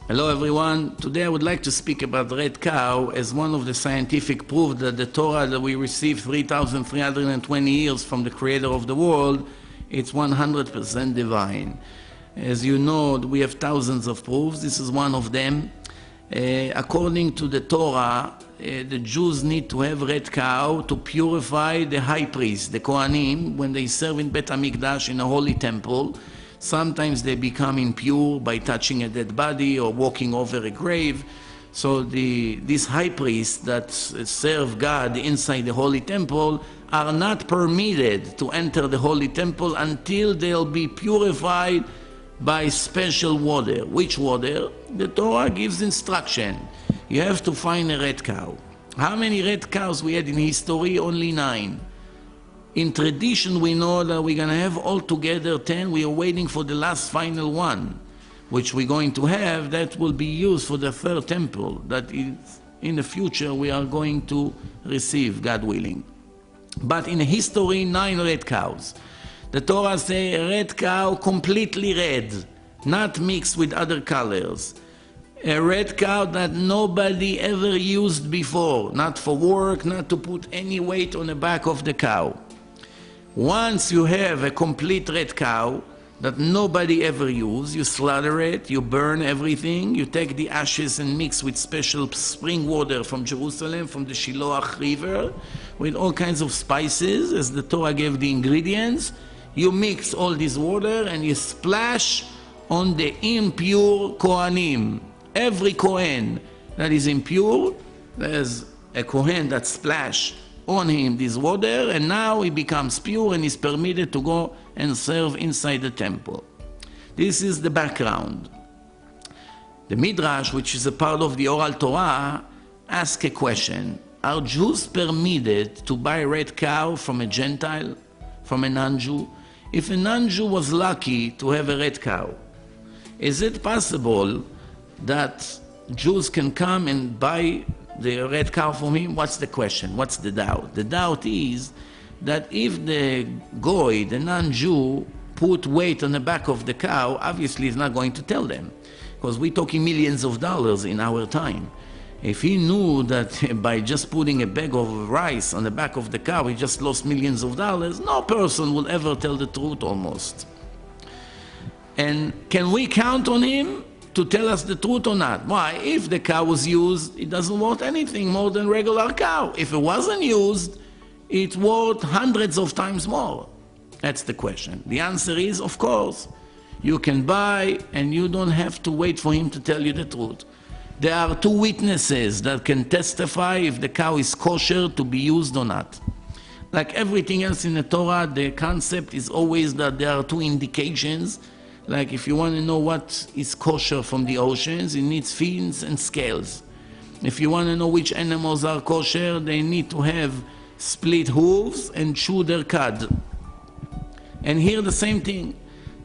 Hello everyone. Today I would like to speak about the red cow as one of the scientific proof that the Torah that we received 3,320 years from the creator of the world, it's 100% divine. As you know, we have thousands of proofs. This is one of them. According to the Torah, the Jews need to have red cow to purify the high priest, the Kohanim, when they serve in Bet HaMikdash in a holy temple. Sometimes they become impure by touching a dead body or walking over a grave. So these high priests that serve God inside the holy temple are not permitted to enter the holy temple until they'll be purified by special water. Which water? The Torah gives instruction. You have to find a red cow. How many red cows we had in history? Only 9. In tradition, we know that we're going to have altogether 10. We are waiting for the last final one, which we're going to have. That will be used for the third temple that is in the future we are going to receive, God willing. But in history, 9 red cows. The Torah says a red cow completely red, not mixed with other colors. A red cow that nobody ever used before, not for work, not to put any weight on the back of the cow. Once you have a complete red cow that nobody ever used, you slaughter it, you burn everything, you take the ashes and mix with special spring water from Jerusalem, from the Shiloach River, with all kinds of spices, as the Torah gave the ingredients. You mix all this water and you splash on the impure Kohanim. Every Kohen that is impure, there's a Kohen that splash on him this water, and now he becomes pure and is permitted to go and serve inside the temple. This is the background. The Midrash, which is a part of the Oral Torah, asks a question. Are Jews permitted to buy a red cow from a Gentile, from a non-Jew? If a non-Jew was lucky to have a red cow, is it possible that Jews can come and buy the red cow from him? What's the question? What's the doubt? The doubt is that if the goy, the non-Jew, put weight on the back of the cow, obviously he's not going to tell them, because we're talking millions of dollars in our time. If he knew that by just putting a bag of rice on the back of the cow, he just lost millions of dollars, no person will ever tell the truth almost. And can we count on him to tell us the truth or not? Why? If the cow was used, it doesn't worth anything more than regular cow. If it wasn't used, it's worth hundreds of times more. That's the question. The answer is, of course, you can buy and you don't have to wait for him to tell you the truth. There are 2 witnesses that can testify if the cow is kosher to be used or not. Like everything else in the Torah, the concept is always that there are 2 indications. Like if you want to know what is kosher from the oceans, it needs fins and scales. If you want to know which animals are kosher, they need to have split hooves and chew their cud. And here the same thing.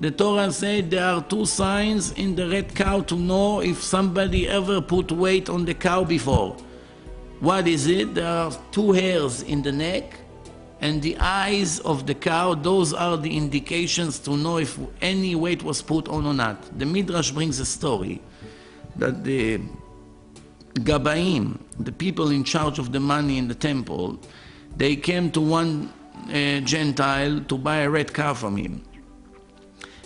The Torah said there are 2 signs in the red cow to know if somebody ever put weight on the cow before. What is it? There are 2 hairs in the neck and the eyes of the cow. Those are the indications to know if any weight was put on or not. The Midrash brings a story that the Gabaim, the people in charge of the money in the temple, they came to one Gentile to buy a red cow from him.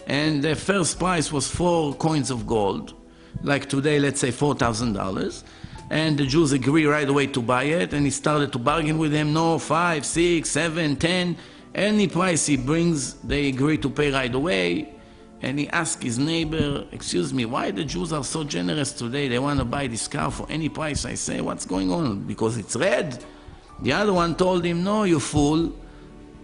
And the first price was 4 coins of gold, like today, let's say $4,000. And the Jews agree right away to buy it, and he started to bargain with him. No, 5, 6, 7, 10, any price he brings, they agree to pay right away. And he asked his neighbor, excuse me, why the Jews are so generous today? They want to buy this cow for any price. I say, what's going on? Because it's red? The other one told him, no, you fool.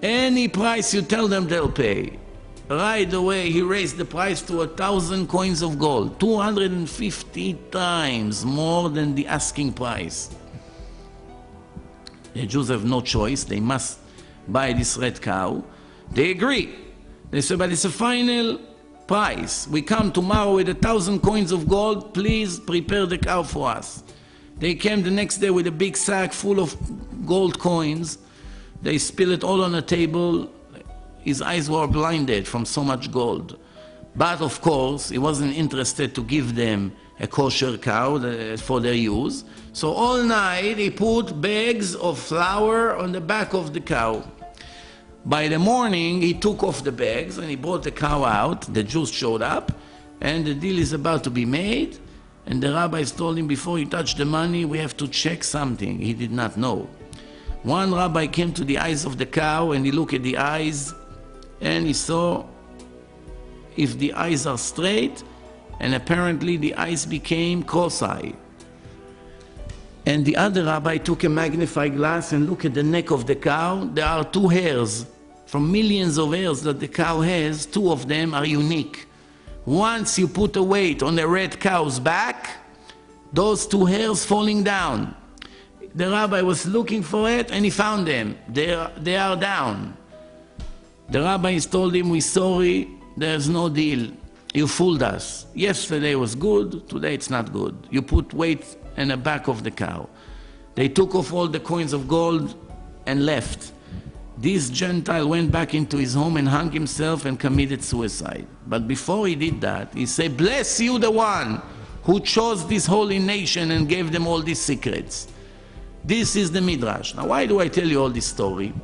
Any price you tell them, they'll pay. Right away, he raised the price to 1,000 coins of gold, 250 times more than the asking price. The Jews have no choice. They must buy this red cow. They agree. They say, but it's a final price. We come tomorrow with 1,000 coins of gold. Please prepare the cow for us. They came the next day with a big sack full of gold coins. They spill it all on a table. His eyes were blinded from so much gold. But of course, he wasn't interested to give them a kosher cow for their use. So all night he put bags of flour on the back of the cow. By the morning he took off the bags and he brought the cow out. The Jews showed up and the deal is about to be made. And the rabbis told him, before you touch the money, we have to check something. He did not know. One rabbi came to the eyes of the cow and he looked at the eyes and he saw if the eyes are straight, and apparently the eyes became cross-eyed. And the other rabbi took a magnifying glass and looked at the neck of the cow. There are 2 hairs. From millions of hairs that the cow has, 2 of them are unique. Once you put a weight on a red cow's back, those 2 hairs falling down. The rabbi was looking for it and he found them. They are down. The rabbis told him, we're sorry, there's no deal. You fooled us. Yesterday was good, today it's not good. You put weight in the back of the cow. They took off all the coins of gold and left. This Gentile went back into his home and hung himself and committed suicide. But before he did that, he said, bless you, the one who chose this holy nation and gave them all these secrets. This is the Midrash. Now, why do I tell you all this story?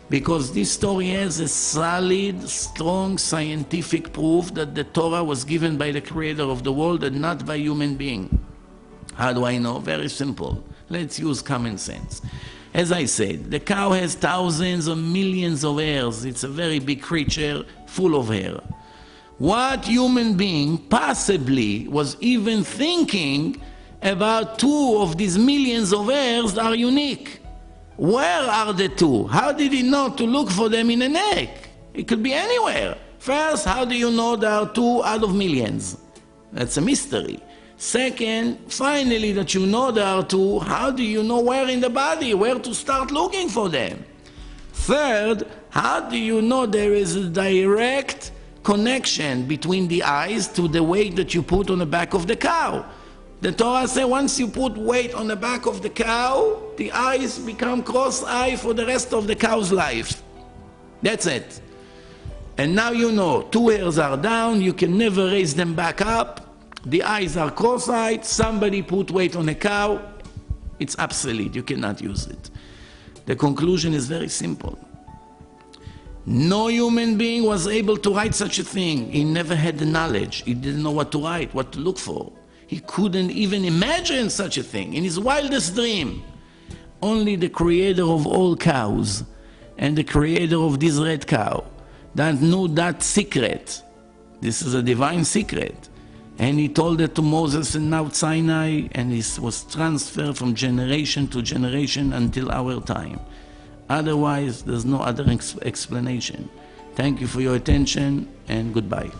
Because this story has a solid, strong scientific proof that the Torah was given by the Creator of the world and not by human being. How do I know? Very simple. Let's use common sense. As I said, the cow has thousands or millions of hairs. It's a very big creature full of hair. What human being possibly was even thinking about 2 of these millions of hairs that are unique? Where are the 2? How did he know to look for them in the neck? It could be anywhere. First, how do you know there are 2 out of millions? That's a mystery. Second, finally that you know there are 2, how do you know where in the body, where to start looking for them? Third, how do you know there is a direct connection between the eyes to the weight that you put on the back of the cow? The Torah says once you put weight on the back of the cow, the eyes become cross-eyed for the rest of the cow's life. That's it. And now you know, 2 hairs are down, you can never raise them back up. The eyes are cross-eyed, somebody put weight on a cow, it's obsolete, you cannot use it. The conclusion is very simple. No human being was able to write such a thing. He never had the knowledge. He didn't know what to write, what to look for. He couldn't even imagine such a thing in his wildest dream. Only the Creator of all cows and the Creator of this red cow that knew that secret. This is a divine secret. And he told it to Moses in Mount Sinai, and it was transferred from generation to generation until our time. Otherwise, there's no other explanation. Thank you for your attention, and goodbye.